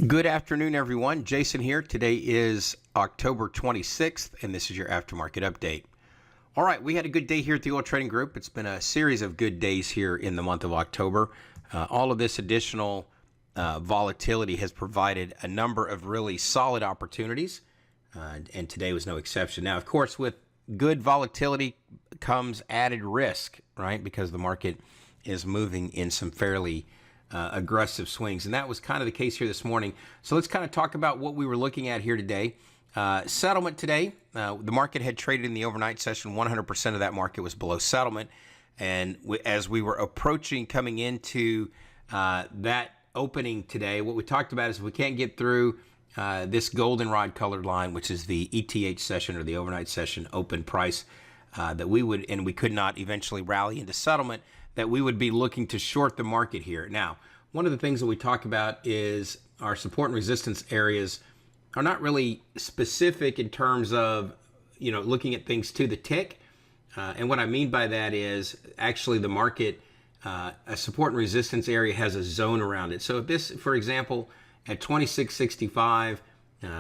Good afternoon, everyone. Jason here. Today is October 26th, and this is your aftermarket update. All right, we had a good day here at the Oil Trading Group. It's been a series of good days here in the month of October. All of this additional volatility has provided a number of really solid opportunities, and today was no exception. Now, of course, with good volatility comes added risk, right? Because the market is moving in some fairly aggressive swings, and that was kind of the case here this morning. So let's kind of talk about what we were looking at here today. Settlement today, the market had traded in the overnight session. 100% of that market was below settlement, and as we were approaching coming into that opening today, what we talked about is if we can't get through this goldenrod colored line, which is the ETH session or the overnight session open price, that we would, and we could not eventually rally into settlement, that we would be looking to short the market here. Now, one of the things that we talk about is our support and resistance areas are not really specific in terms of, looking at things to the tick. And what I mean by that is actually the market, a support and resistance area has a zone around it. So if this, for example, at 26.65,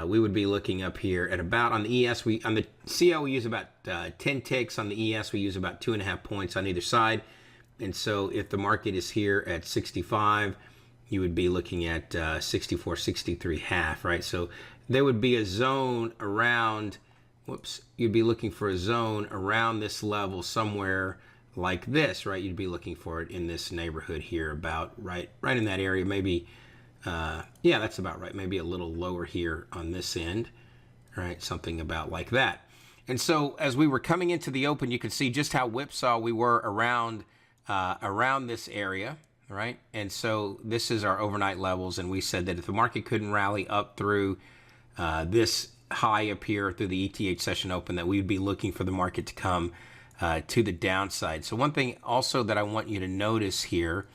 we would be looking up here at about, on the ES, on the CL we use about 10 ticks. On the ES we use about 2.5 points on either side. And so if the market is here at 65, you would be looking at 64, 63 half, right? So there would be a zone around, you'd be looking for a zone around this level somewhere like this, right? You'd be looking for it in this neighborhood here, about right in that area. Maybe, yeah, that's about right. Maybe a little lower here on this end, right? Something about like that. And so as we were coming into the open, you could see just how whipsaw we were around this area, right? And so this is our overnight levels, and we said that if the market couldn't rally up through this high up here through the ETH session open, that we'd be looking for the market to come to the downside. So one thing also that I want you to notice here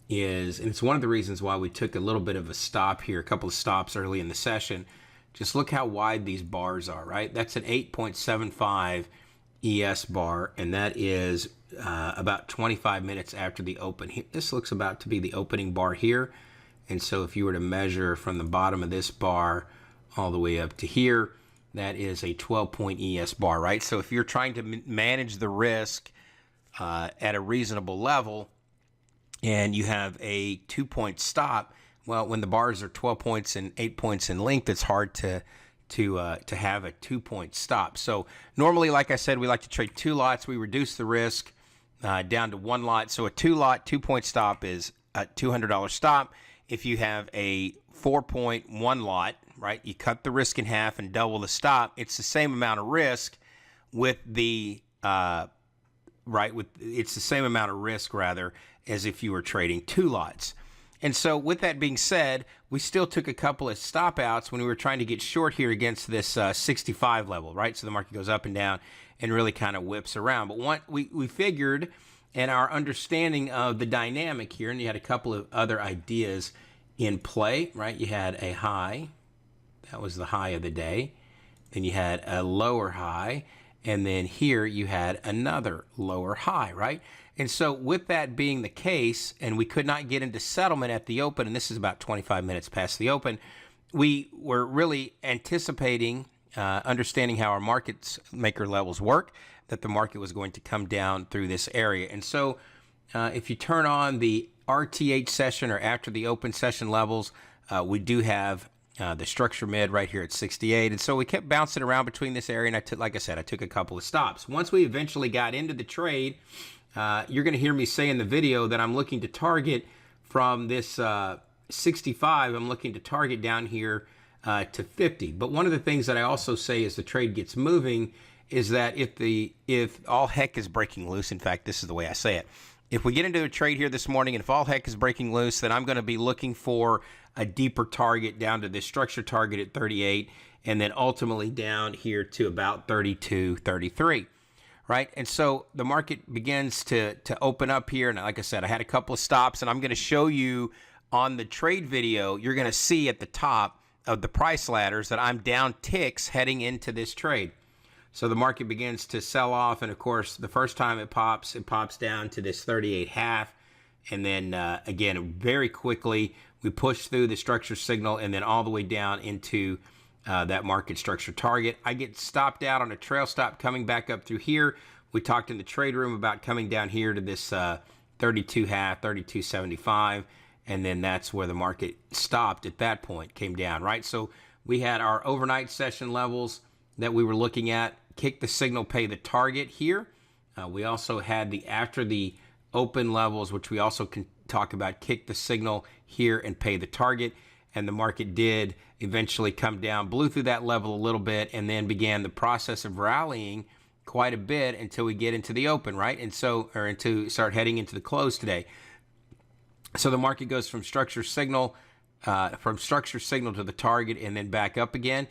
is, and it's one of the reasons why we took a little bit of a stop here, a couple of stops early in the session, just look how wide these bars are, right? That's an 8.75 ES bar, and that is about 25 minutes after the open. This looks about to be the opening bar here. And so if you were to measure from the bottom of this bar all the way up to here, that is a 12-point ES bar, right? So if you're trying to manage the risk at a reasonable level and you have a 2-point stop, well, when the bars are 12 points and 8 points in length, it's hard to have a 2-point stop. So normally, like I said, we like to trade 2 lots. We reduce the risk down to 1 lot. So a 2-lot, 2-point stop is a $200 stop. If you have a 4.1 lot, right, you cut the risk in half and double the stop. It's the same amount of risk with the it's the same amount of risk rather as if you were trading 2 lots. And so with that being said, we still took a couple of stop outs when we were trying to get short here against this 65 level, right? So the market goes up and down and really kind of whips around. But what we figured, and our understanding of the dynamic here, and you had a couple of other ideas in play, right? You had a high, that was the high of the day. Then you had a lower high, and then here you had another lower high, right? And so with that being the case, and we could not get into settlement at the open, and this is about 25 minutes past the open, we were really anticipating, understanding how our market maker levels work, that the market was going to come down through this area. And so if you turn on the RTH session or after the open session levels, we do have the structure mid right here at 68. And so we kept bouncing around between this area, and like I said, I took a couple of stops. Once we eventually got into the trade, you're going to hear me say in the video that I'm looking to target from this 65. I'm looking to target down here to 50. But one of the things that I also say as the trade gets moving is that if all heck is breaking loose, in fact, this is the way I say it. If we get into a trade here this morning, and if all heck is breaking loose, then I'm going to be looking for a deeper target down to this structure target at 38, and then ultimately down here to about 32, 33. Right. And so the market begins to open up here. And like I said, I had a couple of stops, and I'm going to show you on the trade video, you're going to see at the top of the price ladders that I'm down ticks heading into this trade. So the market begins to sell off. And of course, the first time it pops down to this 38 half. And then again, very quickly, we pushed through the structure signal and then all the way down into that market structure target. I get stopped out on a trail stop coming back up through here. We talked in the trade room about coming down here to this 32.5, 32.75, and then that's where the market stopped at that point, came down, right? So we had our overnight session levels that we were looking at, kick the signal, pay the target here. We also had the after the open levels, which we also can talk about, kick the signal here and pay the target. And the market did eventually come down, blew through that level a little bit, and then began the process of rallying quite a bit until we get into the open, right? And so, or into start heading into the close today. So the market goes from structure signal to the target and then back up again.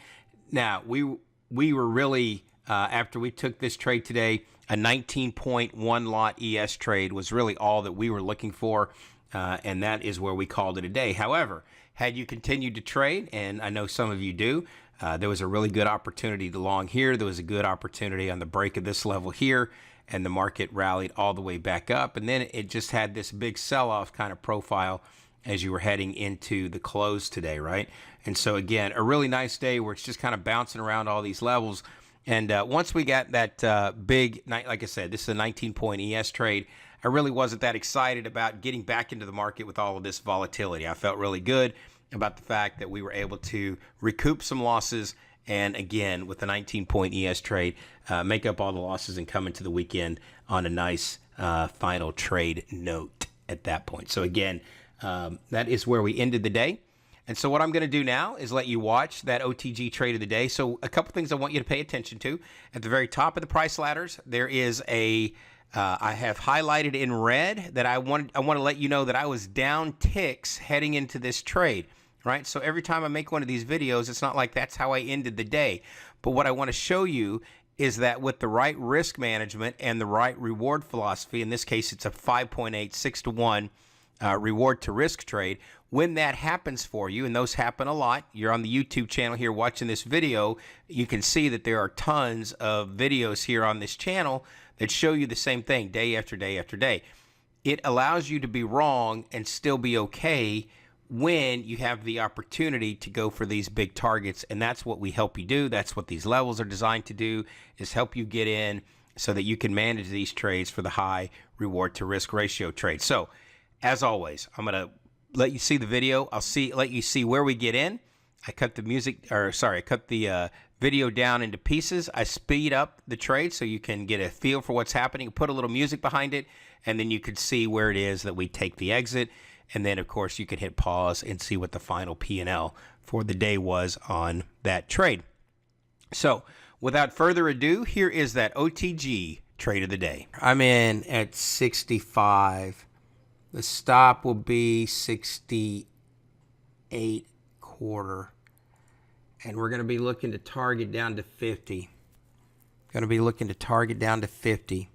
Now, we were really, after we took this trade today, a 19.1 lot ES trade was really all that we were looking for, and that is where we called it a day. However, had you continued to trade, and I know some of you do, there was a really good opportunity to long here. There was a good opportunity on the break of this level here, and the market rallied all the way back up. And then it just had this big sell-off kind of profile as you were heading into the close today, right? And so again, a really nice day where it's just kind of bouncing around all these levels. And once we got that big, like I said, this is a 19-point ES trade, I really wasn't that excited about getting back into the market with all of this volatility. I felt really good about the fact that we were able to recoup some losses, and again, with the 19-point ES trade, make up all the losses and come into the weekend on a nice final trade note at that point. So again, that is where we ended the day. And so what I'm going to do now is let you watch that OTG trade of the day. So a couple things I want you to pay attention to. At the very top of the price ladders, there is a I have highlighted in red that I want to let you know that I was down ticks heading into this trade, right? So every time I make one of these videos, it's not like that's how I ended the day. But what I want to show you is that with the right risk management and the right reward philosophy, in this case, it's a 5.8, 6-to-1 reward to risk trade. When that happens for you, and those happen a lot, you're on the YouTube channel here watching this video, you can see that there are tons of videos here on this channel that show you the same thing day after day after day. It allows you to be wrong and still be okay when you have the opportunity to go for these big targets, and that's what we help you do. That's what these levels are designed to do, is help you get in so that you can manage these trades for the high reward to risk ratio trade. So as always, I'm going to let you see the video. Let you see where we get in. I cut the video down into pieces. I speed up the trade so you can get a feel for what's happening, put a little music behind it, and then you can see where it is that we take the exit. And then, of course, you can hit pause and see what the final P&L for the day was on that trade. So without further ado, here is that OTG trade of the day. I'm in at 65. The stop will be 68.25. And we're going to be looking to target down to 50. Going to be looking to target down to 50.